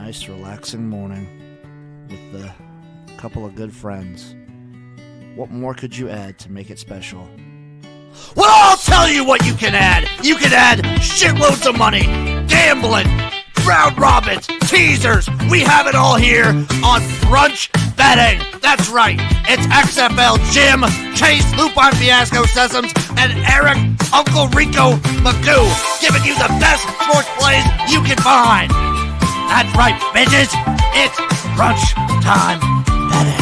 nice, relaxing morning with a couple of good friends. What more could you add to make it special? Well, I'll tell you what you can add. You can add shitloads of money, gambling, round robins, teasers. We have it all here on Brunch Betting. That's right. It's XFL Jim, Chase, Lupin Fiasco Sesums, and Erik, Uncle Rico Magoo, giving you the best sports plays you can find. That's right, bitches. It's Brunchtime Betting.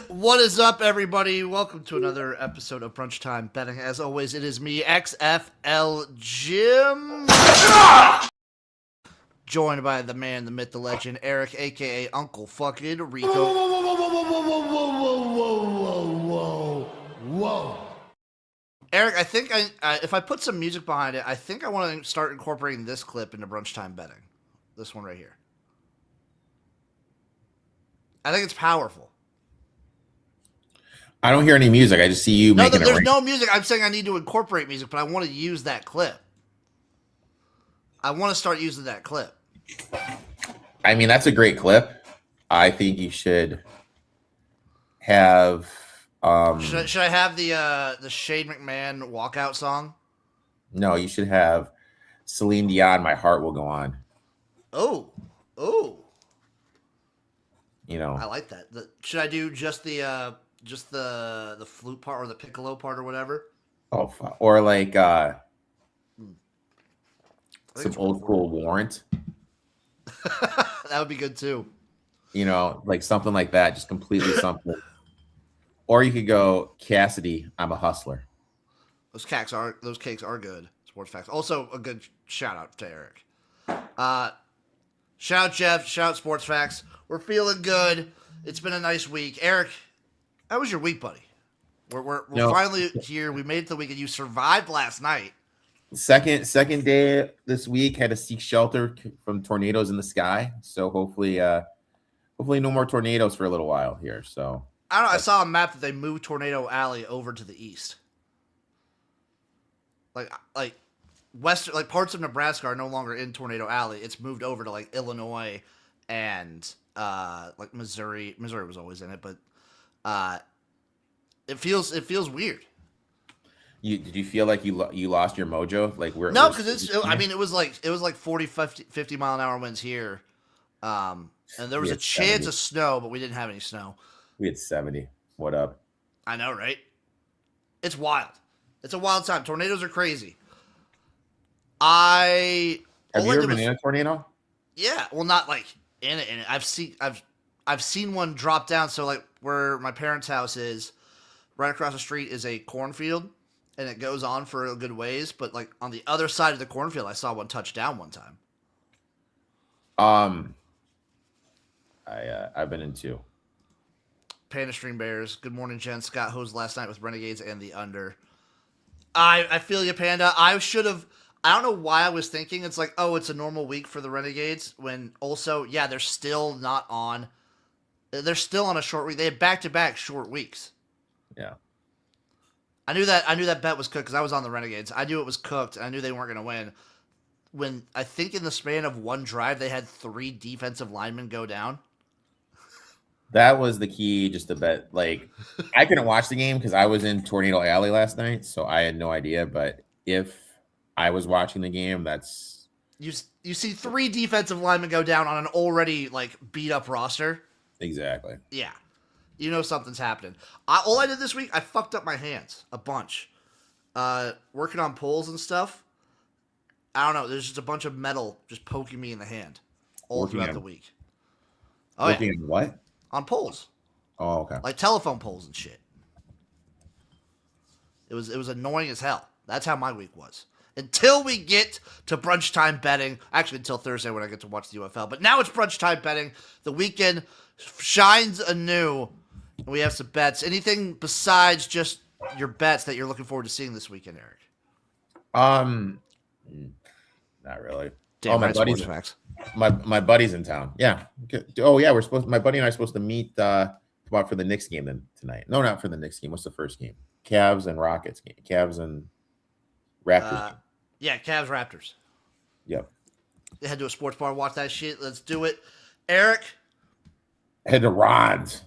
What is up, everybody? Welcome to another episode of Brunchtime Betting. As always, it is me, XFL Jim, joined by the man, the myth, the legend, Erik, a.k.a. Uncle fucking Rico. Whoa. Erik, I think if I put some music behind it, I think I want to start incorporating this clip into Brunchtime Betting. This one right here. I think it's powerful. I don't hear any music. I just see you making it. There's no music. I'm saying I need to incorporate music, but I want to use that clip. I want to start using that clip. I mean, that's a great clip. I think you should have. Should I have the Shane McMahon walkout song? No, you should have Celine Dion. My Heart Will Go On. Oh. You know, I like that. Should I do just the flute part or the piccolo part or whatever? Oh, or like some old school Warrant. That would be good too. You know, like something like that, just completely something. Or you could go Cassidy, I'm a Hustler. Those cakes are good. Sports facts. Also a good shout out to Erik. Shout out Jeff. Shout out Sports Facts. We're feeling good. It's been a nice week, Erik. How was your week, buddy? We're finally here. We made it to the weekend. You survived last night. Second day this week, had to seek shelter from tornadoes in the sky. So hopefully no more tornadoes for a little while here. So I don't know. I saw a map that they moved Tornado Alley over to the east. Like western, like parts of Nebraska are no longer in Tornado Alley. It's moved over to like Illinois and like Missouri. Missouri was always in it, but it feels weird. Did you feel like you lost your mojo? Like no, because it was like 40, 50 mile an hour winds here, and there was a chance of snow, but we didn't have any snow. We had 70. What up? I know, right? It's wild. It's a wild time. Tornadoes are crazy. Have you ever been in a tornado? Yeah, well, not like in it. I've seen one drop down. So like where my parents' house is, right across the street is a cornfield, and it goes on for a good ways. But like on the other side of the cornfield, I saw one touch down one time. I've been in two. Panda Stream Bears. Good morning, Jen. Scott hosed last night with Renegades and the under. I feel you, Panda. I should have. I don't know why I was thinking it's like, oh, it's a normal week for the Renegades. When also, yeah, they're still not on. They're still on a short week. They had back-to-back short weeks. Yeah. I knew that bet was cooked because I was on the Renegades. I knew it was cooked, and I knew they weren't going to win. When I think in the span of one drive, they had 3 defensive linemen go down. That was the key, just to bet. Like, I couldn't watch the game because I was in Tornado Alley last night, so I had no idea. But if I was watching the game, that's you see 3 defensive linemen go down on an already like beat up roster. Exactly. Yeah, you know something's happening. All I did this week, I fucked up my hands a bunch, working on poles and stuff. I don't know. There's just a bunch of metal just poking me in the hand all throughout the week. Oh, working on what? On poles. Oh, okay. Like telephone poles and shit. It was annoying as hell. That's how my week was. Until we get to Brunchtime Betting. Actually, until Thursday when I get to watch the UFL. But now it's Brunchtime Betting. The weekend shines anew. And we have some bets. Anything besides just your bets that you're looking forward to seeing this weekend, Erik? Not really. Damn, my buddies. My buddy's in town. Yeah. Oh yeah, my buddy and I are supposed to meet come out for the Knicks game then tonight. No, not for the Knicks game. What's the first game? Cavs and Rockets game. Cavs and Raptors game. Yeah, Cavs Raptors. Yep. They head to a sports bar, watch that shit. Let's do it. Erik, Head to Ron's.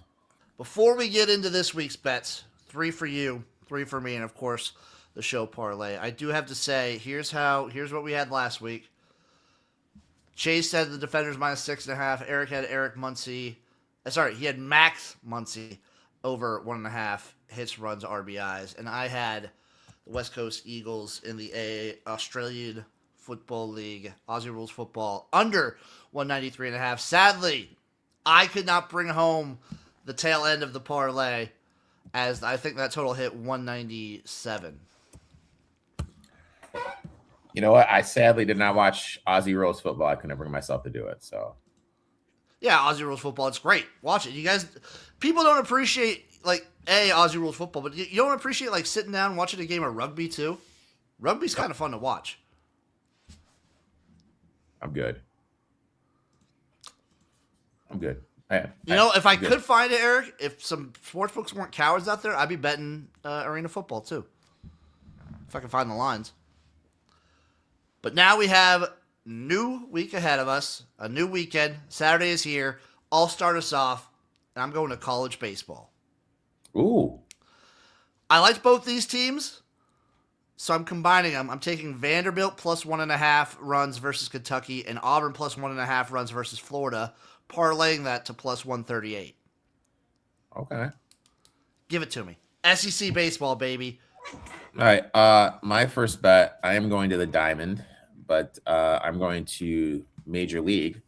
before we get into this week's bets, 3 for you, 3 for me, and of course the show parlay. I do have to say, here's what we had last week. Chase said the Defenders -6.5. Erik had Eric Muncie. He had Max Muncie over 1.5 hits, runs, RBIs, and I had the West Coast Eagles in the Australian Football League, Aussie Rules Football, under 193.5. Sadly, I could not bring home the tail end of the parlay, as I think that total hit 197. You know what? I sadly did not watch Aussie Rules football. I couldn't bring myself to do it. So yeah, Aussie Rules Football, it's great. Watch it. You guys, people don't appreciate Aussie Rules Football, but you don't appreciate sitting down and watching a game of rugby too. Rugby's kind of fun to watch. I'm good. If I could find it, Erik, if some sports books weren't cowards out there, I'd be betting arena football too. If I can find the lines. But now we have new week ahead of us, a new weekend. Saturday is here. I'll start us off, and I'm going to college baseball. Ooh. I liked both these teams, so I'm combining them. I'm taking Vanderbilt plus 1.5 runs versus Kentucky and Auburn plus 1.5 runs versus Florida, parlaying that to plus 138. Okay. Give it to me. SEC baseball, baby. All right. My first bet, I am going to the Diamond, but I'm going to Major League.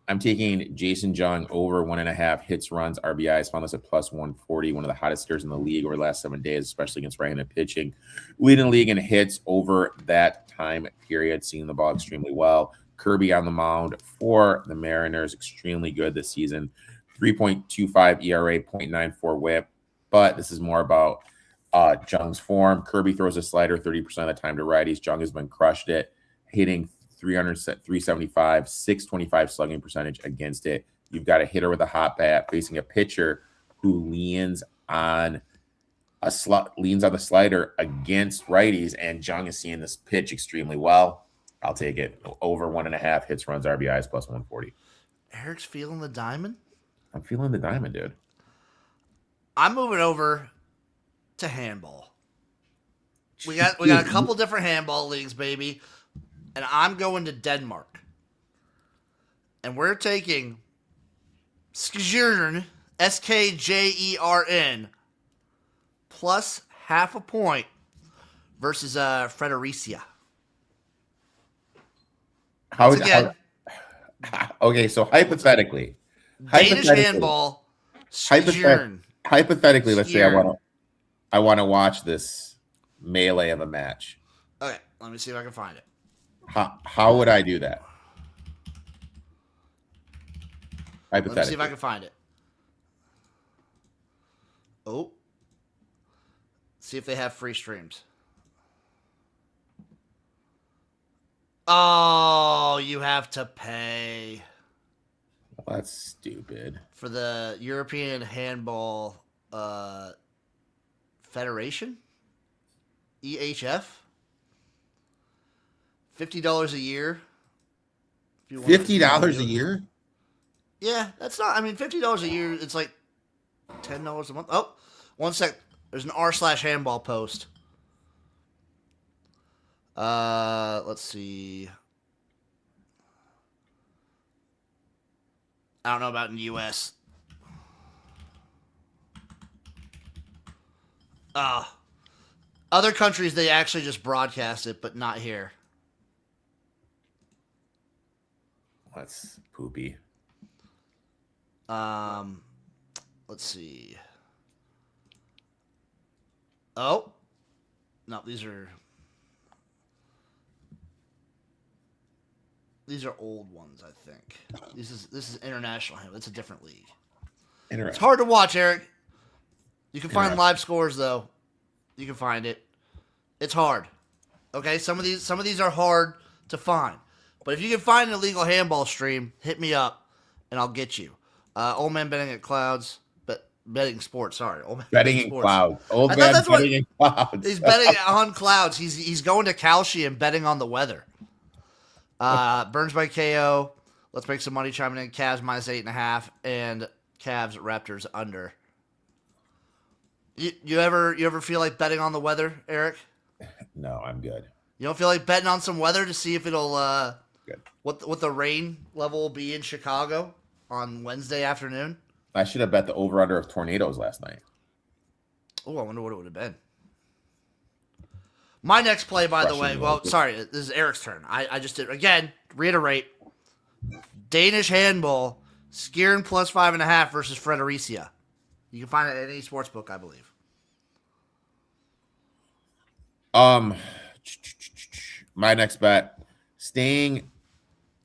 I'm taking Jason Jung over 1.5 hits, runs, RBIs. Found this at plus 140, one of the hottest hitters in the league over the last 7 days, especially against right-handed pitching. Leading the league in hits over that time period, seeing the ball extremely well. Kirby on the mound for the Mariners, extremely good this season. 3.25 ERA, 0.94 whip. But this is more about Jung's form. Kirby throws a slider 30% of the time to righties. Jung has been crushed it, hitting 375, 625 slugging percentage against it. You've got a hitter with a hot bat facing a pitcher who leans on the slider against righties, and Jung is seeing this pitch extremely well. I'll take it. Over 1.5 hits, runs, RBIs plus 140. Erik's feeling the Diamond? I'm feeling the Diamond, dude. I'm moving over to handball. We got a couple different handball leagues, baby. And I'm going to Denmark. And we're taking Skjern, Skjern, plus 0.5 point versus Fredericia. Okay, so hypothetically, Danish handball, Skjern. Hypothetically, let's say I want to watch this melee of a match. Okay, let me see if I can find it. How would I do that? Hypothetically. Let me see if I can find it. Oh. See if they have free streams. Oh, you have to pay. Well, that's stupid. For the European Handball Federation? EHF? $50 a year. $50 a year? Yeah, that's not. I mean, $50 a year. It's like $10 a month. Oh, one sec. There's an r/handball post. Let's see. I don't know about in the U.S. Other countries, they actually just broadcast it, but not here. That's poopy. Let's see. Oh. No, these are old ones, I think. This is international. It's a different league. It's hard to watch, Erik. You can find live scores though. You can find it. It's hard. Okay, some of these are hard to find. But if you can find an illegal handball stream, hit me up, and I'll get you. Old man betting at clouds, but betting sports. Sorry, old man Betting in sports. clouds. Old I thought man that's what betting in clouds. he's betting on clouds. He's going to Kalshi and betting on the weather. Burns by KO. Let's make some money chiming in. Cavs minus 8.5 and Cavs Raptors under. You ever feel like betting on the weather, Erik? No, I'm good. You don't feel like betting on some weather to see if it'll Good. what the rain level will be in Chicago on Wednesday afternoon? I should have bet the over-under of tornadoes last night. Oh, I wonder what it would have been. My next play, by the way, well, sorry, this is Erik's turn. I just did, again, reiterate, Danish handball, Skiern plus 5.5 versus Fredericia. You can find it at any sports book, I believe. My next bet, staying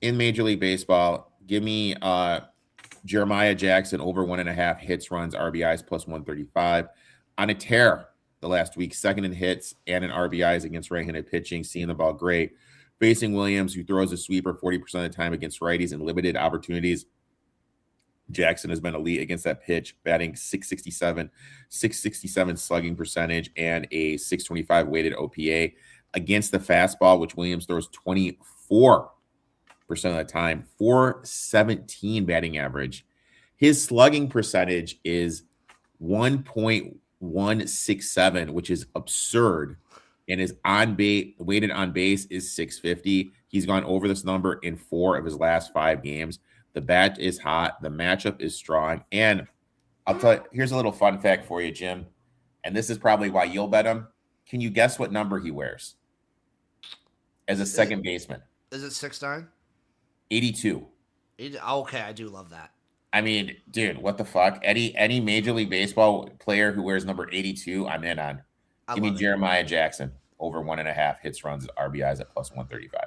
in Major League Baseball, give me Jeremiah Jackson over 1.5 hits, runs, RBIs plus 135 on a tear the last week, second in hits and in RBIs against right-handed pitching, seeing the ball great. Facing Williams, who throws a sweeper 40% of the time against righties in limited opportunities. Jackson has been elite against that pitch, batting 667 slugging percentage, and a 625 weighted OPA against the fastball, which Williams throws 24% of the time, 417 batting average. His slugging percentage is 1.167, which is absurd. And his weighted on base is 650. He's gone over this number in 4 of his last 5 games. The bat is hot. The matchup is strong. And I'll tell you, here's a little fun fact for you, Jim. And this is probably why you'll bet him. Can you guess what number he wears as a second baseman? Is it 6'9"? 82. Okay, I do love that. I mean, dude, what the fuck? Any Major League Baseball player who wears number 82, I'm in on. Give me Jeremiah Jackson over 1.5 hits, runs, RBIs at plus 135.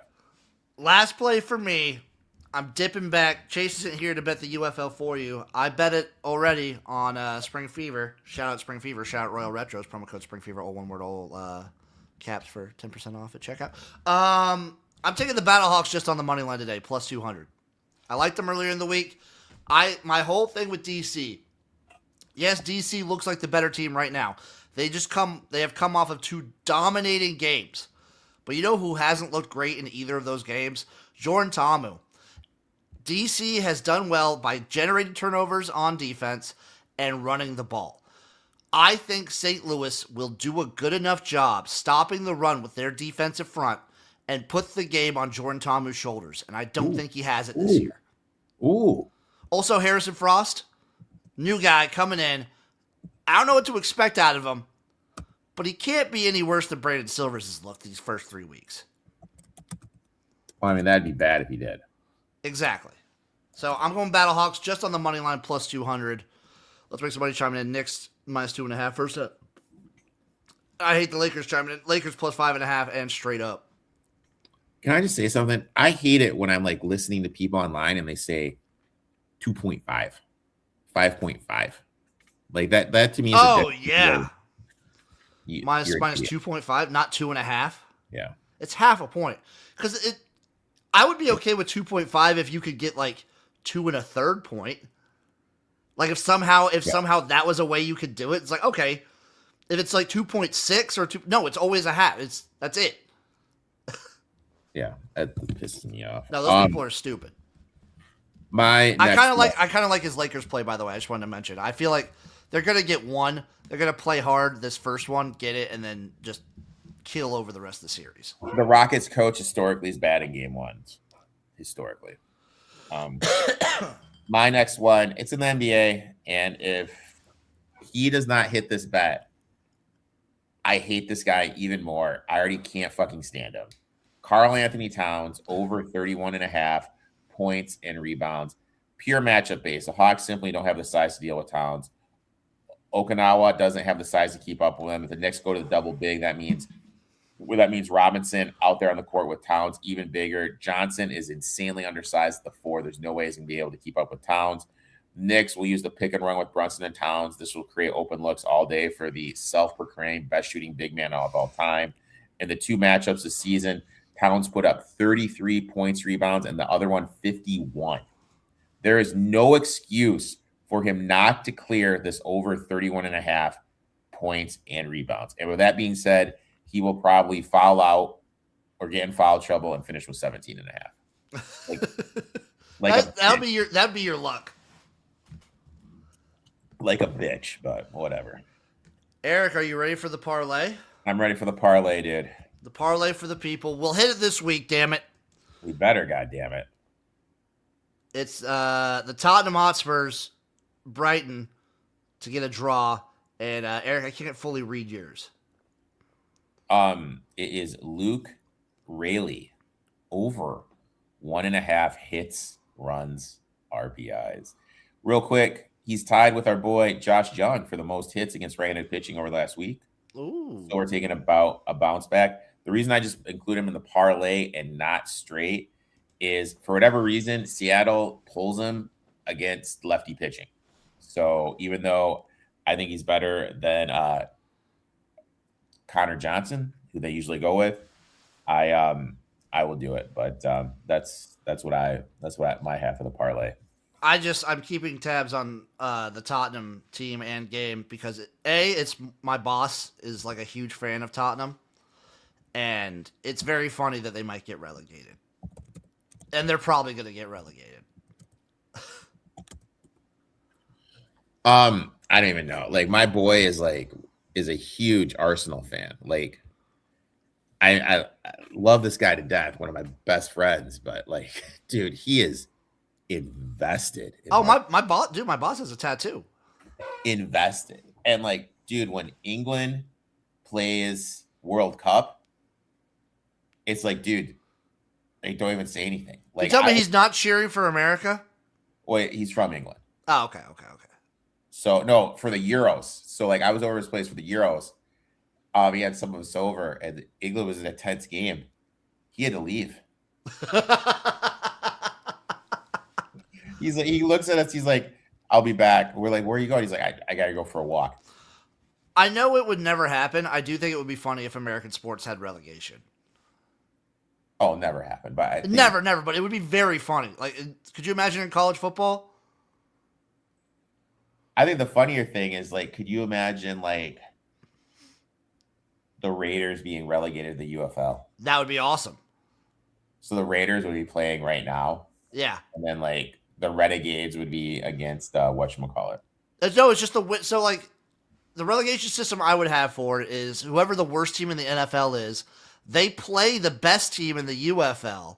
Last play for me. I'm dipping back. Chase isn't here to bet the UFL for you. I bet it already on Spring Fever. Shout out Spring Fever. Shout out Royal Retros. Promo code Spring Fever. All one word. All caps for 10% off at checkout. I'm taking the Battlehawks just on the money line today, plus 200. I liked them earlier in the week. My whole thing with DC. Yes, DC looks like the better team right now. They have come off of 2 dominating games. But you know who hasn't looked great in either of those games? Jordan Ta'amu. DC has done well by generating turnovers on defense and running the ball. I think St. Louis will do a good enough job stopping the run with their defensive front and put the game on Jordan Ta'amu's shoulders. And I don't think he has it this year. Also, Harrison Frost, new guy coming in. I don't know what to expect out of him, but he can't be any worse than Brandon Silvers has looked these first 3 weeks. Well, I mean, that'd be bad if he did. Exactly. So I'm going Battlehawks just on the money line plus 200. Let's make some money chiming in. Knicks minus 2.5. First up. I hate the Lakers chiming in. Lakers plus 5.5 and straight up. Can I just say something? I hate it when I'm like listening to people online and they say 2.5, 5.5. Like that to me is minus 2.5, not 2.5. Yeah. It's half a point. Because I would be okay with 2.5 if you could get like 2 1/3 point. Like if somehow that was a way you could do it, it's like, okay. If it's like 2.6 or 2, no, it's always a half. That's it. Yeah, that pisses me off. No, those people are stupid. I kind of like his Lakers play, by the way. I just wanted to mention. I feel like they're gonna get one. They're gonna play hard this first one, get it, and then just kill over the rest of the series. The Rockets coach historically is bad in game 1. Historically. My next one, it's in the NBA, and if he does not hit this bet, I hate this guy even more. I already can't fucking stand him. Karl Anthony Towns over 31.5 points and rebounds. Pure matchup base. The Hawks simply don't have the size to deal with Towns. Okinawa doesn't have the size to keep up with him. If the Knicks go to the double big, that means Robinson out there on the court with Towns even bigger. Johnson is insanely undersized at the 4. There's no way he's going to be able to keep up with Towns. Knicks will use the pick and run with Brunson and Towns. This will create open looks all day for the self-proclaimed best shooting big man of all time. In the 2 matchups this season, Towns put up 33 points, rebounds, and the other one 51. There is no excuse for him not to clear this over 31.5 points and rebounds. And with that being said, he will probably foul out or get in foul trouble and finish with 17.5. That'd be your luck. Like a bitch, but whatever. Erik, are you ready for the parlay? I'm ready for the parlay, dude. The parlay for the people. We'll hit it this week, damn it. We better, goddamn it. It's the Tottenham Hotspurs, Brighton, to get a draw. And Erik, I can't fully read yours. It is Luke Rayleigh over 1.5 hits, runs, RBIs. Real quick, he's tied with our boy Josh Young for the most hits against right-handed pitching over the last week. Ooh. So we're taking about a bounce back. The reason I just include him in the parlay and not straight is, for whatever reason, Seattle pulls him against lefty pitching. So even though I think he's better than Connor Johnson, who they usually go with, I will do it. But that's what my half of the parlay. I'm keeping tabs on the Tottenham team and game because it's my boss is like a huge fan of Tottenham, and it's very funny that they might get relegated, and they're probably going to get relegated. I don't even know. Like, my boy is a huge Arsenal fan. Like, I love this guy to death, one of my best friends, but like, dude, he is invested. My boss has a tattoo. Invested. And like, dude, when England plays World Cup, it's like, dude, they don't even say anything. Like, you tell me he's not cheering for America? Wait, he's from England. Oh, okay. So no, for the Euros. So like, I was over his place for the Euros. He had some of us over, and England was in a tense game. He had to leave. He looks at us. He's like, "I'll be back." We're like, "Where are you going?" He's like, I gotta go for a walk." I know it would never happen. I do think it would be funny if American sports had relegation. Oh, never happened. But never. But it would be very funny. Like, could you imagine in college football? I think the funnier thing is, like, could you imagine like the Raiders being relegated to the UFL? That would be awesome. So the Raiders would be playing right now. Yeah. And then like the Renegades would be against whatchamacallit. No, it's just so like the relegation system I would have for it is whoever the worst team in the NFL is, they play the best team in the UFL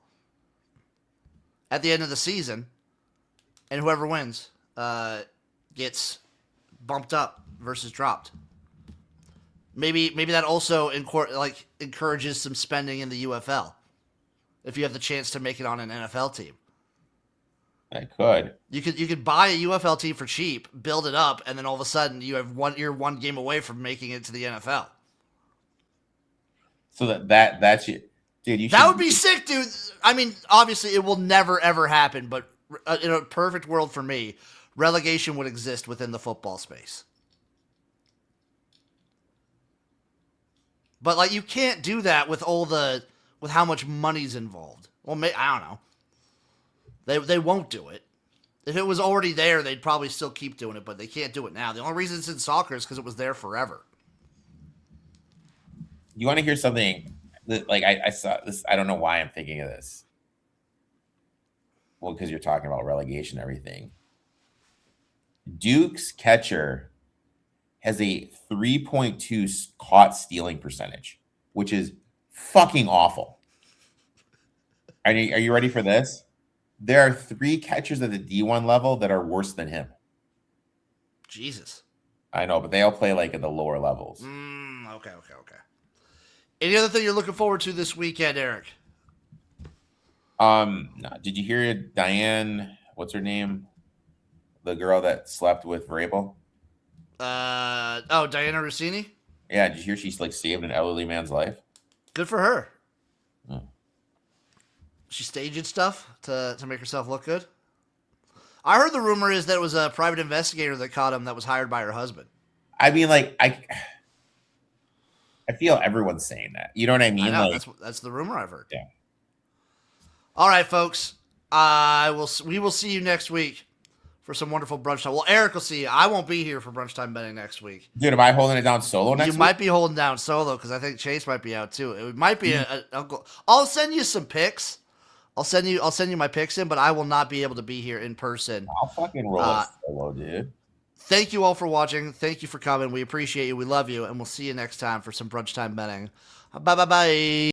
at the end of the season, and whoever wins gets bumped up versus dropped. Maybe that also encourages some spending in the UFL if you have the chance to make it on an NFL team. I could. You could buy a UFL team for cheap, build it up, and then all of a sudden you're one game away from making it to the NFL. So that's it, dude. That would be sick, dude. I mean, obviously it will never ever happen, but in a perfect world for me, relegation would exist within the football space. But like, you can't do that with how much money's involved. Well, I don't know. They won't do it. If it was already there, they'd probably still keep doing it, but they can't do it now. The only reason it's in soccer is because it was there forever. You want to hear something? Like, I saw this. I don't know why I'm thinking of this. Well, because you're talking about relegation and everything. Duke's catcher has a 3.2 caught stealing percentage, which is fucking awful. Are you ready for this? There are 3 catchers at the D1 level that are worse than him. Jesus. I know, but they all play like at the lower levels. Okay. Any other thing you're looking forward to this weekend, Erik? No. Did you hear Diane? What's her name? The girl that slept with Vrabel? Diana Rossini? Yeah, did you hear she's like saved an elderly man's life? Good for her. Hmm. She staging stuff to make herself look good. I heard the rumor is that it was a private investigator that caught him that was hired by her husband. I mean, like, I feel everyone's saying that. You know what I mean? I know, like, that's the rumor I've heard. Yeah. All right, folks. We will see you next week for some wonderful brunch time. Well, Erik will see you. I won't be here for brunchtime betting next week. Dude, am I holding it down solo next You week? might be holding down solo because I think Chase might be out too. It might be I'll send you some picks. I'll send you my picks in, but I will not be able to be here in person. I'll fucking roll it solo, dude. Thank you all for watching. Thank you for coming. We appreciate you. We love you, and we'll see you next time for some brunchtime betting. Bye.